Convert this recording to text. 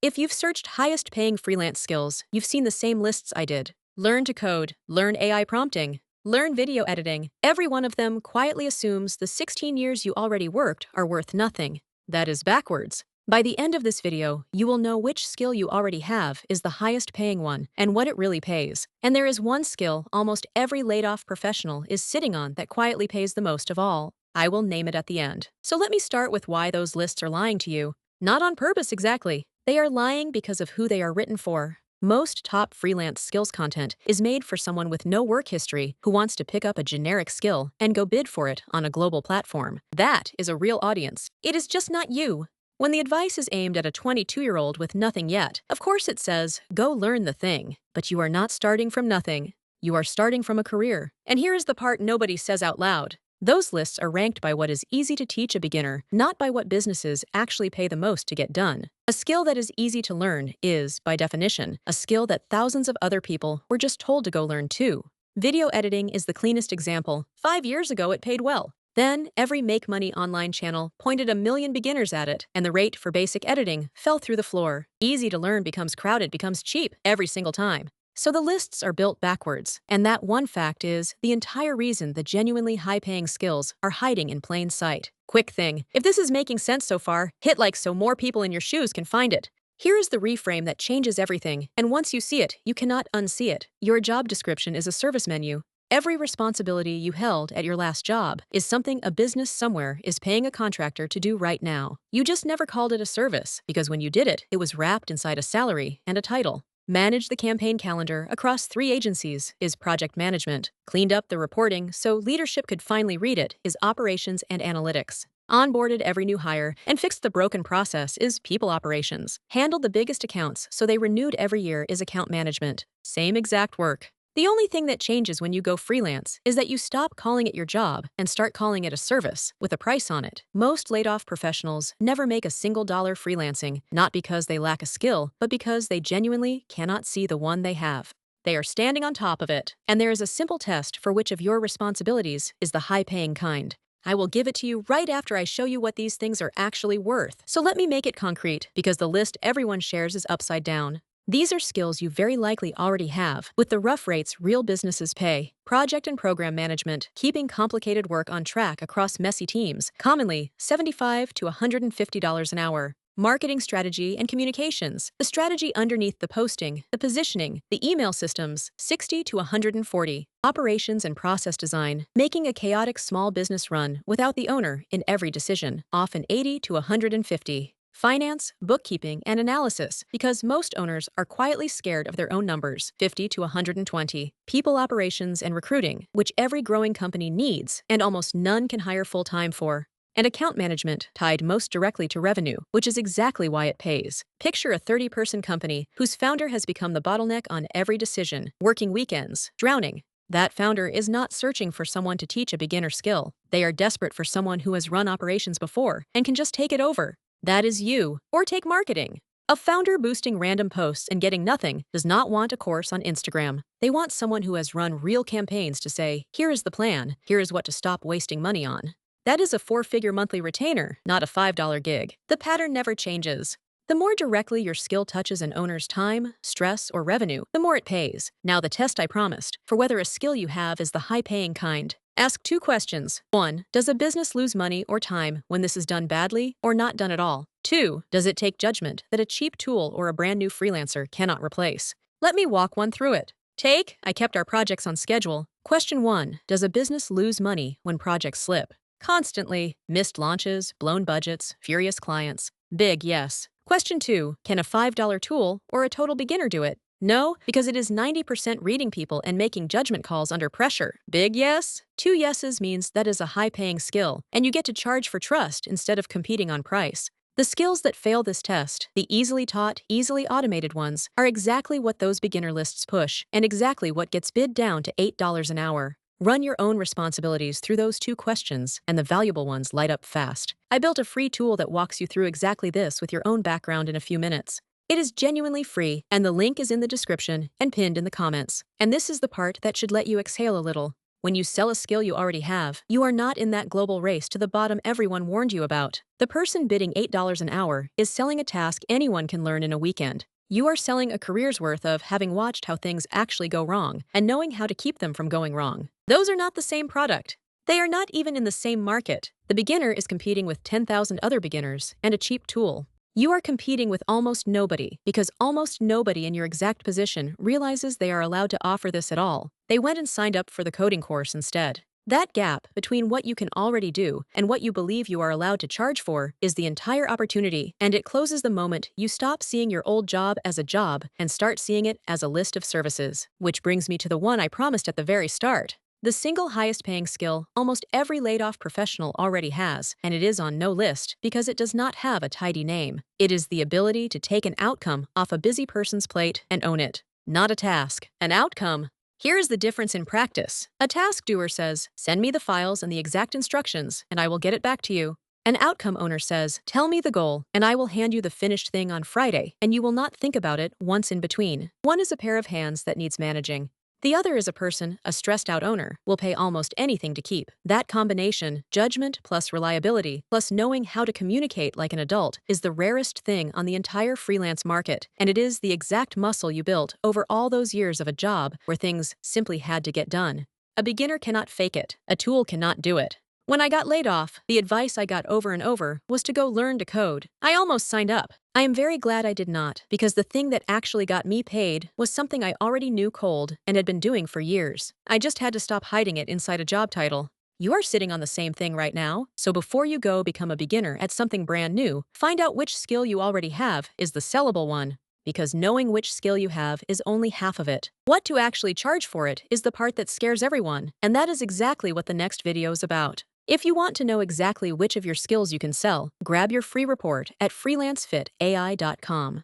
If you've searched highest paying freelance skills, you've seen the same lists I did. Learn to code, learn AI prompting, learn video editing. Every one of them quietly assumes the 16 years you already worked are worth nothing. That is backwards. By the end of this video, you will know which skill you already have is the highest paying one and what it really pays. And there is one skill almost every laid-off professional is sitting on that quietly pays the most of all. I will name it at the end. So let me start with why those lists are lying to you. Not on purpose exactly. They are lying because of who they are written for. Most top freelance skills content is made for someone with no work history who wants to pick up a generic skill and go bid for it on a global platform. That is a real audience. It is just not you. When the advice is aimed at a 22-year-old with nothing yet, of course it says, go learn the thing. But you are not starting from nothing. You are starting from a career. And here is the part nobody says out loud. Those lists are ranked by what is easy to teach a beginner, not by what businesses actually pay the most to get done. A skill that is easy to learn is, by definition, a skill that thousands of other people were just told to go learn too. Video editing is the cleanest example. 5 years ago, it paid well. Then, every Make Money online channel pointed a million beginners at it, and the rate for basic editing fell through the floor. Easy to learn becomes crowded, becomes cheap every single time. So the lists are built backwards, and that one fact is the entire reason the genuinely high-paying skills are hiding in plain sight. Quick thing, if this is making sense so far, hit like so more people in your shoes can find it. Here is the reframe that changes everything, and once you see it, you cannot unsee it. Your job description is a service menu. Every responsibility you held at your last job is something a business somewhere is paying a contractor to do right now. You just never called it a service, because when you did it, it was wrapped inside a salary and a title. Manage the campaign calendar across 3 agencies is project management. Cleaned up the reporting so leadership could finally read it is operations and analytics. Onboarded every new hire and fixed the broken process is people operations. Handled the biggest accounts so they renewed every year is account management. Same exact work. The only thing that changes when you go freelance is that you stop calling it your job and start calling it a service with a price on it. Most laid-off professionals never make a single dollar freelancing, not because they lack a skill, but because they genuinely cannot see the one they have. They are standing on top of it, and there is a simple test for which of your responsibilities is the high-paying kind. I will give it to you right after I show you what these things are actually worth. So let me make it concrete, because the list everyone shares is upside down. These are skills you very likely already have, with the rough rates real businesses pay. Project and program management, keeping complicated work on track across messy teams, commonly $75 to $150 an hour. Marketing strategy and communications, the strategy underneath the posting, the positioning, the email systems, $60 to $140. Operations and process design, making a chaotic small business run without the owner in every decision, often $80 to $150. Finance, bookkeeping, and analysis, because most owners are quietly scared of their own numbers, $50 to $120. People operations and recruiting, which every growing company needs and almost none can hire full-time for. And account management, tied most directly to revenue, which is exactly why it pays. Picture a 30-person company whose founder has become the bottleneck on every decision, working weekends, drowning. That founder is not searching for someone to teach a beginner skill. They are desperate for someone who has run operations before and can just take it over. That is you. Or take marketing. A founder boosting random posts and getting nothing does not want a course on Instagram. They want someone who has run real campaigns to say, here is the plan, here is what to stop wasting money on. That is a 4-figure monthly retainer, not a $5 gig. The pattern never changes. The more directly your skill touches an owner's time, stress, or revenue, the more it pays. Now the test I promised, for whether a skill you have is the high-paying kind. Ask 2 questions. 1. Does a business lose money or time when this is done badly or not done at all? 2. Does it take judgment that a cheap tool or a brand new freelancer cannot replace? Let me walk one through it. Take, I kept our projects on schedule. Question 1. Does a business lose money when projects slip? Constantly. Missed launches, blown budgets, furious clients. Big yes. Question 2. Can a $5 tool or a total beginner do it? No, because it is 90% reading people and making judgment calls under pressure. Big yes? 2 yeses means that is a high-paying skill, and you get to charge for trust instead of competing on price. The skills that fail this test, the easily taught, easily automated ones, are exactly what those beginner lists push, and exactly what gets bid down to $8 an hour. Run your own responsibilities through those 2 questions, and the valuable ones light up fast. I built a free tool that walks you through exactly this with your own background in a few minutes. It is genuinely free, and the link is in the description and pinned in the comments. And this is the part that should let you exhale a little. When you sell a skill you already have, you are not in that global race to the bottom everyone warned you about. The person bidding $8 an hour is selling a task anyone can learn in a weekend. You are selling a career's worth of having watched how things actually go wrong and knowing how to keep them from going wrong. Those are not the same product. They are not even in the same market. The beginner is competing with 10,000 other beginners and a cheap tool. You are competing with almost nobody because almost nobody in your exact position realizes they are allowed to offer this at all. They went and signed up for the coding course instead. That gap between what you can already do and what you believe you are allowed to charge for is the entire opportunity, and it closes the moment you stop seeing your old job as a job and start seeing it as a list of services. Which brings me to the one I promised at the very start. The single highest paying skill almost every laid-off professional already has, and it is on no list because it does not have a tidy name. It is the ability to take an outcome off a busy person's plate and own it. Not a task, an outcome. Here is the difference in practice. A task doer says, "Send me the files and the exact instructions, and I will get it back to you." An outcome owner says, "Tell me the goal, and I will hand you the finished thing on Friday, and you will not think about it once in between." One is a pair of hands that needs managing. The other is a person, a stressed-out owner, will pay almost anything to keep. That combination, judgment plus reliability, plus knowing how to communicate like an adult, is the rarest thing on the entire freelance market, and it is the exact muscle you built over all those years of a job where things simply had to get done. A beginner cannot fake it. A tool cannot do it. When I got laid off, the advice I got over and over was to go learn to code. I almost signed up. I am very glad I did not, because the thing that actually got me paid was something I already knew cold and had been doing for years. I just had to stop hiding it inside a job title. You are sitting on the same thing right now, so before you go become a beginner at something brand new, find out which skill you already have is the sellable one. Because knowing which skill you have is only half of it. What to actually charge for it is the part that scares everyone, and that is exactly what the next video is about. If you want to know exactly which of your skills you can sell, grab your free report at freelancefitai.com.